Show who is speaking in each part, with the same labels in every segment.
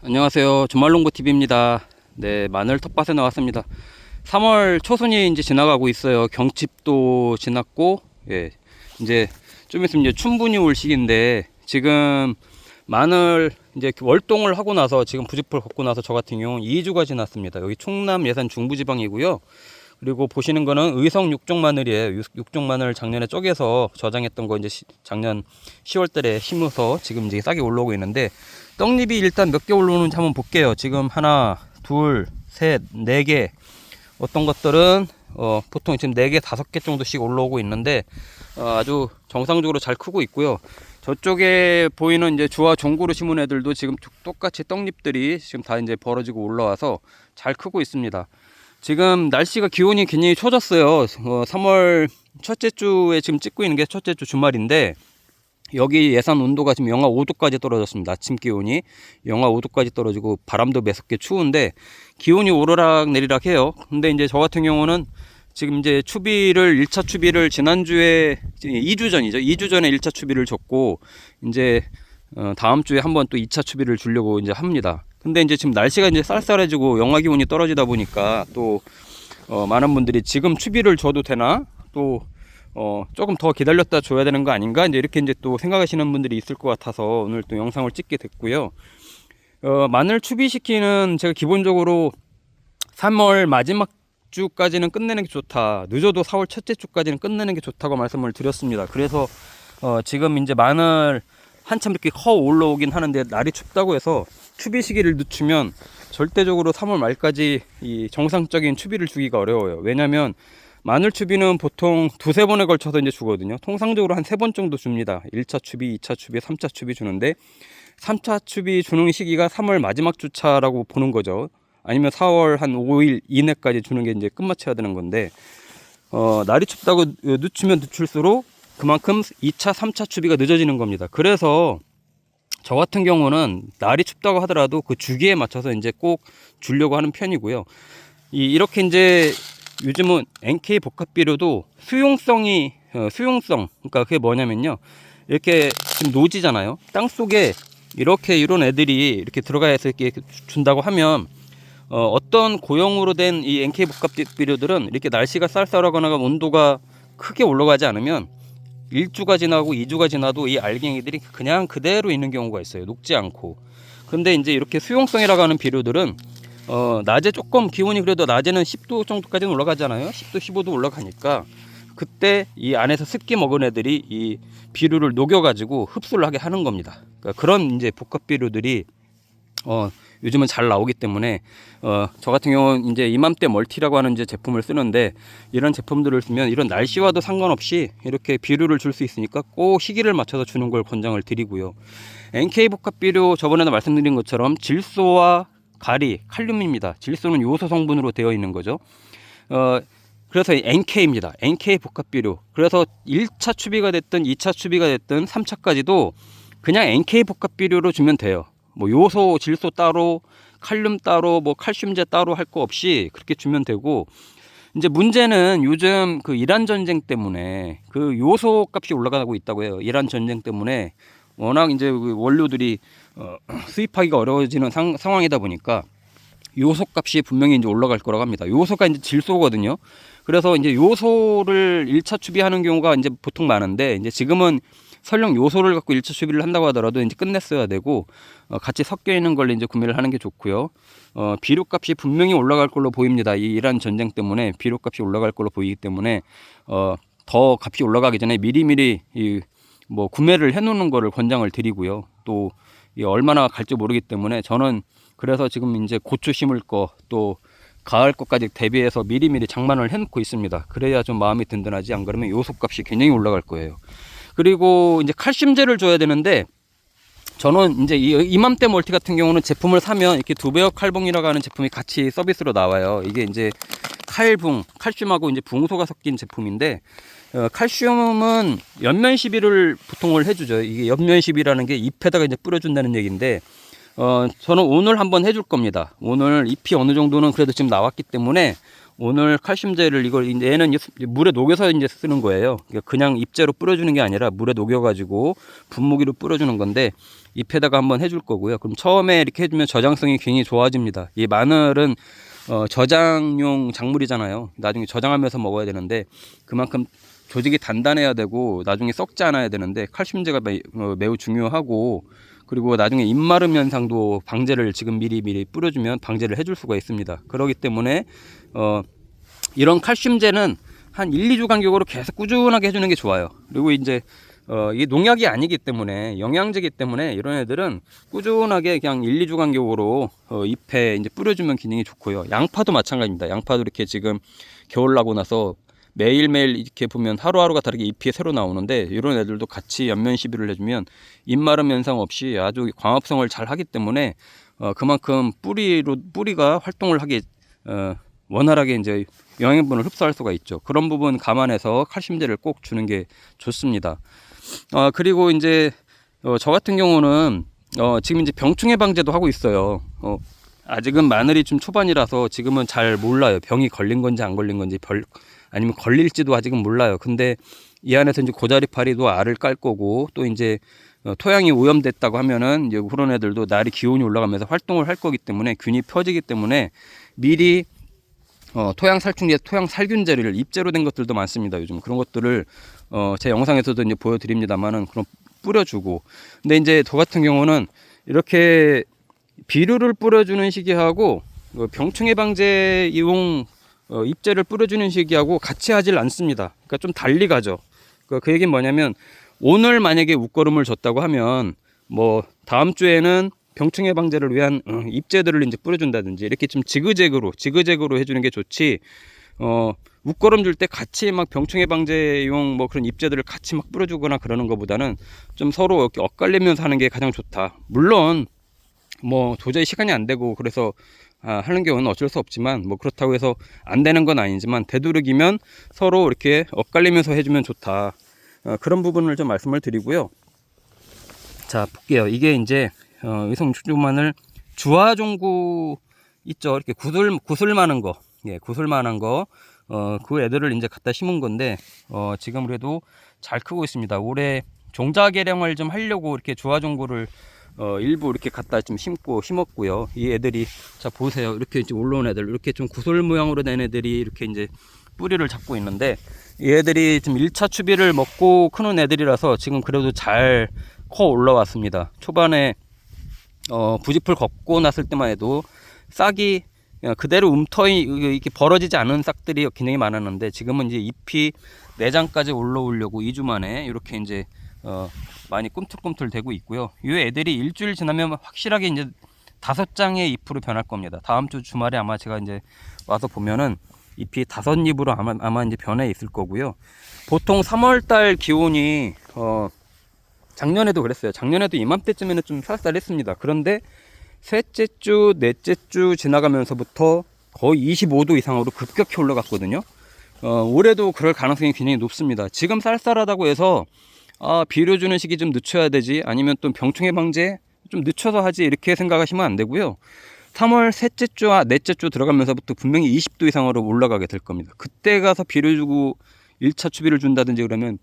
Speaker 1: 안녕하세요. 주말농부TV입니다. 네, 마늘 텃밭에 나왔습니다. 3월 초순이 이제 지나가고 있어요. 경칩도 지났고, 예, 이제 좀 있으면 이제 춘분이 올 시기인데, 지금 마늘 이제 월동을 하고 나서, 지금 부직포를 걷고 나서 저 같은 경우는 2주가 지났습니다. 여기 충남 예산 중부지방이고요. 그리고 보시는 거는 의성 육종 마늘이에요. 육종 마늘 작년에 쪼개서 저장했던 거 이제 작년 10월 달에 심어서 지금 이제 싹이 올라오고 있는데, 떡잎이 일단 몇 개 올라오는지 한번 볼게요. 지금 하나, 둘, 셋, 네 개. 어떤 것들은 보통 지금 4개, 5개 정도씩 올라오고 있는데 아주 정상적으로 잘 크고 있고요. 저쪽에 보이는 이제 주와 종구로 심은 애들도 지금 똑같이 떡잎들이 지금 다 이제 벌어지고 올라와서 잘 크고 있습니다. 지금 날씨가 기온이 굉장히 추워졌어요. 3월 첫째 주에 지금 찍고 있는 게 첫째 주 주말인데, 여기 예산 온도가 지금 영하 5도까지 떨어졌습니다. 아침 기온이 영하 5도까지 떨어지고 바람도 매섭게 추운데 기온이 오르락 내리락 해요. 근데 이제 저 같은 경우는 지금 이제 추비를 1차 추비를 지난주에 2주 전이죠. 2주 전에 1차 추비를 줬고, 이제 다음 주에 한번 또 2차 추비를 주려고 이제 합니다. 근데 이제 지금 날씨가 이제 쌀쌀해지고 영하 기온이 떨어지다 보니까 또 많은 분들이 지금 추비를 줘도 되나, 또 조금 더 기다렸다 줘야 되는 거 아닌가, 이제 이렇게 이제 또 생각하시는 분들이 있을 것 같아서 오늘 또 영상을 찍게 됐고요. 마늘 추비시키는 제가 기본적으로 3월 마지막 주까지는 끝내는 게 좋다, 늦어도 4월 첫째 주까지는 끝내는 게 좋다고 말씀을 드렸습니다. 그래서 지금 이제 마늘 한참 이렇게 커 올라오긴 하는데, 날이 춥다고 해서 추비 시기를 늦추면 절대적으로 3월 말까지 이 정상적인 추비를 주기가 어려워요. 왜냐면 마늘 추비는 보통 2-3번에 걸쳐서 이제 주거든요. 통상적으로 한 3번 정도 줍니다. 1차 추비, 2차 추비, 3차 추비 주는데, 3차 추비 주는 시기가 3월 마지막 주차라고 보는 거죠. 아니면 4월 한 5일 이내까지 주는 게 이제 끝마쳐야 되는 건데, 날이 춥다고 늦추면 늦출수록 그만큼 2차, 3차 추비가 늦어지는 겁니다. 그래서 저 같은 경우는 날이 춥다고 하더라도 그 주기에 맞춰서 이제 꼭 주려고 하는 편이고요. 이렇게 이제 요즘은 NK 복합 비료도 수용, 그러니까 그게 뭐냐면요, 이렇게 지금 노지잖아요. 땅 속에 이렇게 이런 애들이 이렇게 들어가서 이렇게 준다고 하면, 어떤 고형으로 된 이 NK 복합 비료들은 이렇게 날씨가 쌀쌀하거나 온도가 크게 올라가지 않으면 1주가 지나고 2주가 지나도 이 알갱이들이 그냥 그대로 있는 경우가 있어요. 녹지 않고. 근데 이제 이렇게 수용성이라고 하는 비료들은 낮에 조금 기온이 그래도 낮에는 10도 정도까지는 올라가잖아요. 10도 15도 올라가니까 그때 이 안에서 습기 먹은 애들이 이 비료를 녹여가지고 흡수를 하게 하는 겁니다. 그러니까 그런 이제 복합 비료들이 요즘은 잘 나오기 때문에 저 같은 경우는 이제 이맘때 멀티라고 하는 이제 제품을 쓰는데, 이런 제품들을 쓰면 이런 날씨와도 상관없이 이렇게 비료를 줄 수 있으니까 꼭 시기를 맞춰서 주는 걸 권장을 드리고요. NK 복합 비료 저번에도 말씀드린 것처럼 질소와 가리, 칼륨입니다. 질소는 요소 성분으로 되어 있는 거죠. 그래서 NK입니다. NK 복합 비료. 그래서 1차 추비가 됐든 2차 추비가 됐든 3차까지도 그냥 NK 복합 비료로 주면 돼요. 뭐 요소, 질소 따로, 칼륨 따로, 뭐 칼슘제 따로 할 거 없이 그렇게 주면 되고, 이제 문제는 요즘 그 이란 전쟁 때문에 그 요소 값이 올라가고 있다고 해요. 이란 전쟁 때문에 워낙 이제 그 원료들이 수입하기가 어려워지는 상황이다 보니까 요소 값이 분명히 이제 올라갈 거라고 합니다. 요소가 이제 질소거든요. 그래서 이제 요소를 1차 추비하는 경우가 이제 보통 많은데, 이제 지금은 설령 요소를 갖고 1차 추비를 한다고 하더라도 이제 끝냈어야 되고, 같이 섞여 있는 걸 이제 구매를 하는 게 좋고요. 비료 값이 분명히 올라갈 걸로 보입니다. 이 이란 전쟁 때문에 비료 값이 올라갈 걸로 보이기 때문에 더 값이 올라가기 전에 미리미리 뭐 구매를 해놓는 거를 권장을 드리고요. 또 얼마나 갈지 모르기 때문에 저는 그래서 지금 이제 고추 심을 거, 또 가을 것까지 대비해서 미리미리 장만을 해놓고 있습니다. 그래야 좀 마음이 든든하지, 안 그러면 요소 값이 굉장히 올라갈 거예요. 그리고 이제 칼슘제를 줘야 되는데, 저는 이제 이맘때 멀티 같은 경우는 제품을 사면 이렇게 두배어 칼붕이라고 하는 제품이 같이 서비스로 나와요. 이게 이제 칼붕, 칼슘하고 이제 붕소가 섞인 제품인데, 칼슘은 연면 시비를 보통을 해주죠. 이게 연면 시비라는 게 잎에다가 이제 뿌려준다는 얘기인데, 저는 오늘 한번 해줄 겁니다. 오늘 잎이 어느 정도는 그래도 지금 나왔기 때문에 오늘 칼슘제를 이걸 이제 얘는 물에 녹여서 이제 쓰는 거예요. 그냥 잎제로 뿌려주는 게 아니라 물에 녹여가지고 분무기로 뿌려주는 건데 잎에다가 한번 해줄 거고요. 그럼 처음에 이렇게 해주면 저장성이 굉장히 좋아집니다. 이 마늘은 저장용 작물이잖아요. 나중에 저장하면서 먹어야 되는데 그만큼 조직이 단단해야 되고 나중에 썩지 않아야 되는데 칼슘제가 매우 중요하고, 그리고 나중에 잎마름 현상도 방제를 지금 미리 뿌려주면 방제를 해줄 수가 있습니다. 그렇기 때문에 이런 칼슘제는 한 1, 2주 간격으로 계속 꾸준하게 해주는 게 좋아요. 그리고 이제 이게 농약이 아니기 때문에, 영양제이기 때문에 이런 애들은 꾸준하게 그냥 1, 2주 간격으로 잎에 이제 뿌려주면 기능이 좋고요. 양파도 마찬가지입니다. 양파도 이렇게 지금 겨울 나고 나서 매일매일 이렇게 보면 하루하루가 다르게 잎이 새로 나오는데, 이런 애들도 같이 연면 시비를 해주면 잎마름 현상 없이 아주 광합성을 잘 하기 때문에 그만큼 뿌리가 활동을 하기 원활하게 이제 영양분을 흡수할 수가 있죠. 그런 부분 감안해서 칼슘제를 꼭 주는 게 좋습니다. 그리고 이제 저 같은 경우는 지금 이제 병충 해방제도 하고 있어요. 아직은 마늘이 좀 초반이라서 지금은 잘 몰라요. 병이 걸린 건지 안 걸린 건지, 아니면 걸릴지도 아직은 몰라요. 근데 이 안에서 이제 고자리파리도 알을 깔 거고, 또 이제 토양이 오염됐다고 하면은 이제 그런 애들도 날이 기온이 올라가면서 활동을 할 거기 때문에, 균이 펴지기 때문에 미리 토양 살충제, 토양 살균제를, 잎제로 된 것들도 많습니다. 요즘 그런 것들을 제 영상에서도 이제 보여드립니다만은 그런 뿌려주고. 근데 이제 저 같은 경우는 이렇게 비료를 뿌려주는 시기하고 병충 해방제 이용 잎제를 뿌려주는 시기하고 같이 하질 않습니다. 그러니까 좀 달리 가죠. 그 얘기는 뭐냐면, 오늘 만약에 웃거름을 줬다고 하면 뭐 다음 주에는 병충 해방제를 위한 잎제들을 이제 뿌려준다든지, 이렇게 좀 지그재그로 해주는 게 좋지. 웃거름 줄 때 같이 막 병충 해방제용 뭐 그런 잎제들을 같이 막 뿌려주거나 그러는 것보다는 좀 서로 이렇게 엇갈리면서 하는 게 가장 좋다. 물론 뭐 도저히 시간이 안 되고 그래서 하는 경우는 어쩔 수 없지만, 뭐 그렇다고 해서 안 되는 건 아니지만 되도록이면 서로 이렇게 엇갈리면서 해주면 좋다. 그런 부분을 좀 말씀을 드리고요. 자, 볼게요. 이게 이제 의성축주마늘 주화종구 있죠. 이렇게 구슬 많은 거, 구슬 많은 거, 그 애들을 이제 갖다 심은 건데 지금 그래도 잘 크고 있습니다. 올해 종자 개량을 좀 하려고 이렇게 주화종구를 일부 이렇게 갖다 좀 심었고요. 이 애들이, 자 보세요. 이렇게 이제 올라온 애들, 이렇게 좀 구슬 모양으로 된 애들이 이렇게 이제 뿌리를 잡고 있는데, 이 애들이 좀 1차 추비를 먹고 크는 애들이라서 지금 그래도 잘 커 올라왔습니다. 초반에 부직풀 걷고 났을 때만 해도 싹이 그대로 이렇게 벌어지지 않은 싹들이 굉장히 많았는데, 지금은 이제 잎이 내장까지 올라오려고 2주 만에 이렇게 이제 많이 꿈틀꿈틀 되고 있고요. 이 애들이 일주일 지나면 확실하게 이제 5장의 잎으로 변할 겁니다. 다음 주 주말에 아마 제가 이제 와서 보면은 잎이 5잎으로 아마 이제 변해 있을 거고요. 보통 3월달 기온이 작년에도 그랬어요. 작년에도 이맘때쯤에는 좀 쌀쌀했습니다. 그런데 셋째 주, 넷째 주 지나가면서부터 거의 25도 이상으로 급격히 올라갔거든요. 올해도 그럴 가능성이 굉장히 높습니다. 지금 쌀쌀하다고 해서 비료 주는 시기 좀 늦춰야 되지, 아니면 또 병충 해방제 좀 늦춰서 하지, 이렇게 생각하시면 안 되고요. 3월 셋째 주와 넷째 주 들어가면서부터 분명히 20도 이상으로 올라가게 될 겁니다. 그때 가서 비료 주고 1차 추비를 준다든지 그러면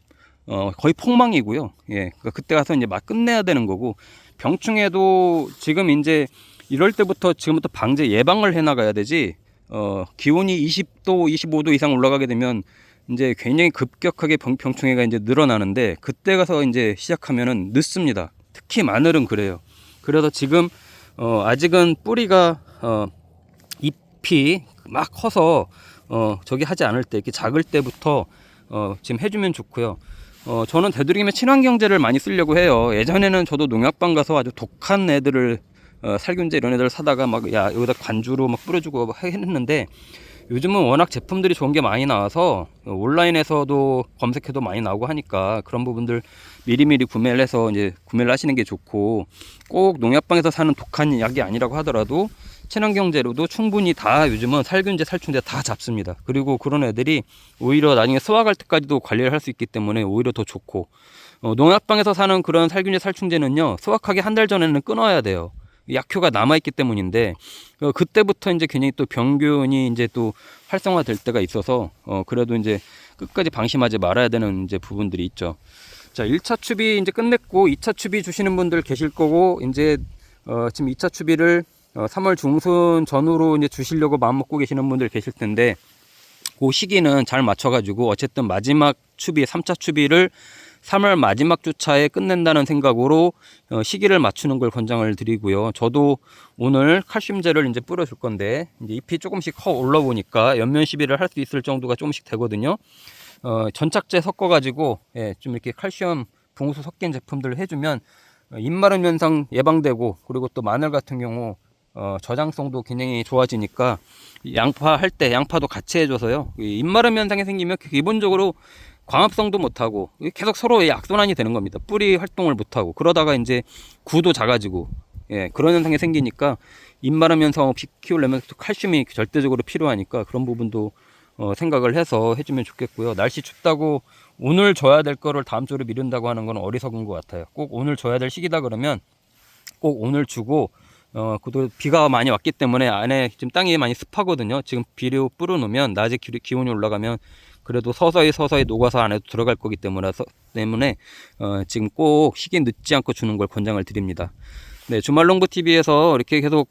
Speaker 1: 거의 폭망이고요. 그러니까 그때 가서 이제 막 끝내야 되는 거고, 병충해도 지금 이제 이럴 때부터 지금부터 방제 예방을 해 나가야 되지. 기온이 20도, 25도 이상 올라가게 되면 이제 굉장히 급격하게 병충해가 이제 늘어나는데, 그때 가서 이제 시작하면은 늦습니다. 특히 마늘은 그래요. 그래서 지금 아직은 뿌리가 잎이 막 커서 저기 하지 않을 때, 이렇게 작을 때부터 지금 해주면 좋고요. 저는 되도록이면 친환경제를 많이 쓰려고 해요. 예전에는 저도 농약방 가서 아주 독한 애들을 살균제 이런 애들 사다가 막 여기다 관주로 막 뿌려주고 막 했는데, 요즘은 워낙 제품들이 좋은 게 많이 나와서 온라인에서도 검색해도 많이 나오고 하니까 그런 부분들 미리미리 구매를 해서 이제 구매를 하시는 게 좋고, 꼭 농약방에서 사는 독한 약이 아니라고 하더라도 친환경제로도 충분히 다 요즘은 살균제, 살충제 다 잡습니다. 그리고 그런 애들이 오히려 나중에 수확할 때까지도 관리를 할 수 있기 때문에 오히려 더 좋고, 농약방에서 사는 그런 살균제, 살충제는요, 수확하기 한 달 전에는 끊어야 돼요. 약효가 남아있기 때문인데, 그때부터 이제 괜히 또 병균이 이제 또 활성화될 때가 있어서, 그래도 이제 끝까지 방심하지 말아야 되는 이제 부분들이 있죠. 자, 1차 추비 이제 끝냈고 2차 추비 주시는 분들 계실 거고, 이제 지금 2차 추비를 3월 중순 전후로 이제 주시려고 마음 먹고 계시는 분들 계실 텐데, 그 시기는 잘 맞춰가지고 어쨌든 마지막 추비 3차 추비를 3월 마지막 주차에 끝낸다는 생각으로 시기를 맞추는 걸 권장을 드리고요. 저도 오늘 칼슘제를 이제 뿌려줄 건데, 이제 잎이 조금씩 올라오니까 연면 시비를 할 수 있을 정도가 조금씩 되거든요. 전착제 섞어가지고, 예, 좀 이렇게 칼슘 붕수 섞인 제품들을 해주면 잎마름 현상 예방되고, 그리고 또 마늘 같은 경우 저장성도 굉장히 좋아지니까 양파 할 때 양파도 같이 해줘서요. 잎마름 현상이 생기면 기본적으로 광합성도 못하고 계속 서로의 악순환이 되는 겁니다. 뿌리 활동을 못하고 그러다가 이제 구도 작아지고, 예, 그런 현상이 생기니까 잎마름 현상 키우려면 칼슘이 절대적으로 필요하니까 그런 부분도 생각을 해서 해주면 좋겠고요. 날씨 춥다고 오늘 줘야 될 거를 다음 주로 미룬다고 하는 건 어리석은 것 같아요. 꼭 오늘 줘야 될 시기다 그러면 꼭 오늘 주고, 그도 비가 많이 왔기 때문에 안에 지금 땅이 많이 습하거든요. 지금 비료 뿌려놓으면 낮에 기온이 올라가면 그래도 서서히 녹아서 안에 들어갈 거기 때문에 지금 꼭 시기 늦지 않고 주는 걸 권장을 드립니다. 네, 주말농부TV에서 이렇게 계속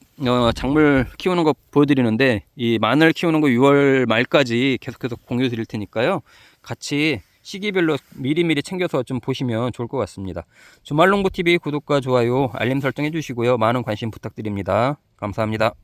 Speaker 1: 작물 키우는 거 보여드리는데, 이 마늘 키우는 거 6월 말까지 계속해서 공유 드릴 테니까요. 같이 시기별로 미리미리 챙겨서 좀 보시면 좋을 것 같습니다. 주말농부TV 구독과 좋아요, 알림 설정 해주시고요. 많은 관심 부탁드립니다. 감사합니다.